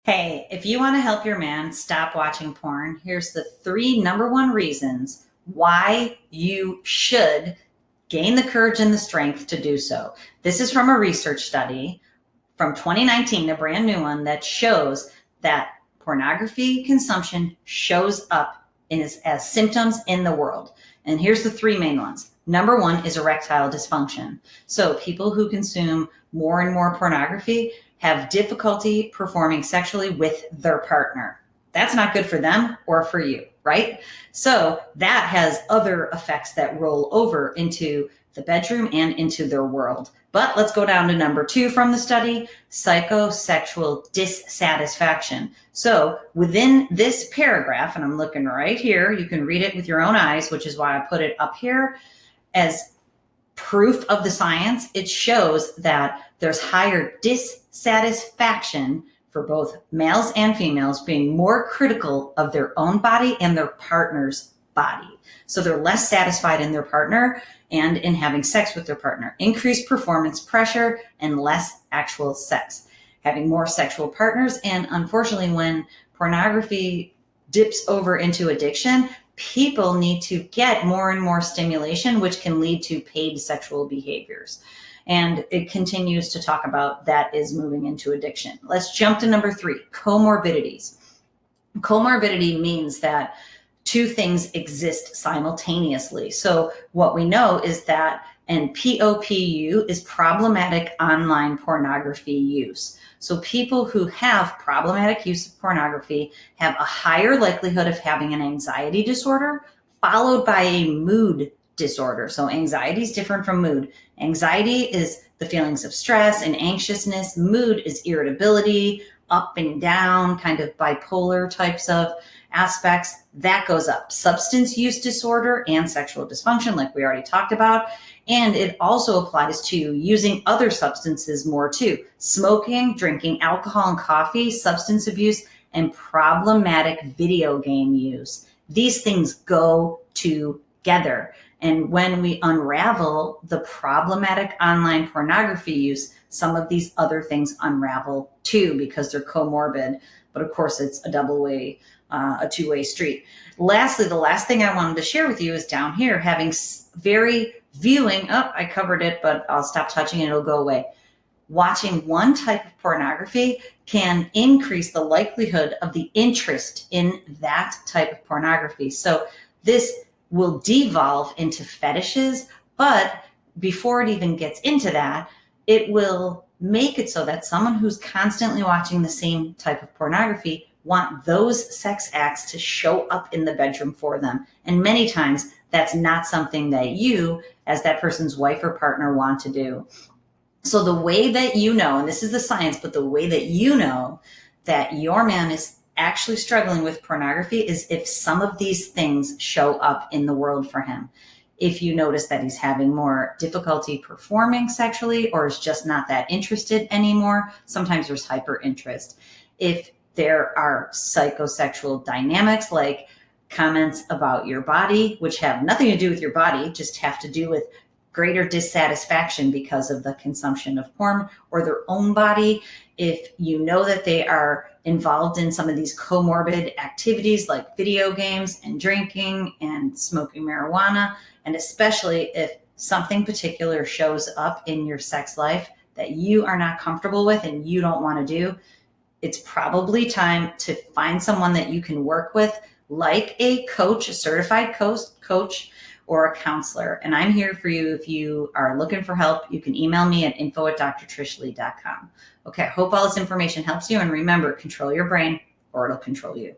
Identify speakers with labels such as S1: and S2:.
S1: Hey, if you want to help your man stop watching porn, here's the three number one reasons why you should gain the courage and the strength to do so. This is from a research study from 2019, a brand new one that shows that pornography consumption shows up as symptoms in the world. And here's the three main ones. Number one is erectile dysfunction. So people who consume more and more pornography have difficulty performing sexually with their partner. That's not good for them or for you, right? So that has other effects that roll over into the bedroom and into their world. But let's go down to number two from the study, psychosexual dissatisfaction. So within this paragraph, and I'm looking right here, you can read it with your own eyes, which is why I put it up here as proof of the science. It shows that there's higher dissatisfaction for both males and females, being more critical of their own body and their partner's body. So they're less satisfied in their partner and in having sex with their partner. Increased performance pressure and less actual sex. Having more sexual partners, and unfortunately, when pornography dips over into addiction, people need to get more and more stimulation, which can lead to paid sexual behaviors. And it continues to talk about that is moving into addiction. Let's jump to number three, comorbidities. Comorbidity means that two things exist simultaneously. So what we know is that, and POPU is problematic online pornography use. So people who have problematic use of pornography have a higher likelihood of having an anxiety disorder, followed by a mood disorder. So anxiety is different from mood. Anxiety is the feelings of stress and anxiousness. Mood is irritability, up and down, kind of bipolar types of aspects. That goes up. Substance use disorder and sexual dysfunction, like we already talked about. And it also applies to using other substances more too. Smoking, drinking alcohol and coffee, substance abuse, and problematic video game use. These things go together. And when we unravel the problematic online pornography use, some of these other things unravel too, because they're comorbid. But of course, it's a two-way street. Lastly, the last thing I wanted to share with you is down here, having I covered it, but I'll stop touching it, it'll go away. Watching one type of pornography can increase the likelihood of the interest in that type of pornography. So this will devolve into fetishes, but before it even gets into that, it will make it so that someone who's constantly watching the same type of pornography want those sex acts to show up in the bedroom for them. And many times that's not something that you, as that person's wife or partner, want to do. So the way that you know, and this is the science, but the way that you know that your man is actually struggling with pornography is if some of these things show up in the world for him. If you notice that he's having more difficulty performing sexually or is just not that interested anymore, sometimes there's hyper interest. If there are psychosexual dynamics like comments about your body, which have nothing to do with your body, just have to do with greater dissatisfaction because of the consumption of porn or their own body. If you know that they are involved in some of these comorbid activities like video games and drinking and smoking marijuana, and especially if something particular shows up in your sex life that you are not comfortable with and you don't want to do, it's probably time to find someone that you can work with, like a coach, a certified coach, or a counselor. And I'm here for you if you are looking for help. You can email me at info@drtrishleigh.com. Okay, I hope all this information helps you. And remember, control your brain or it'll control you.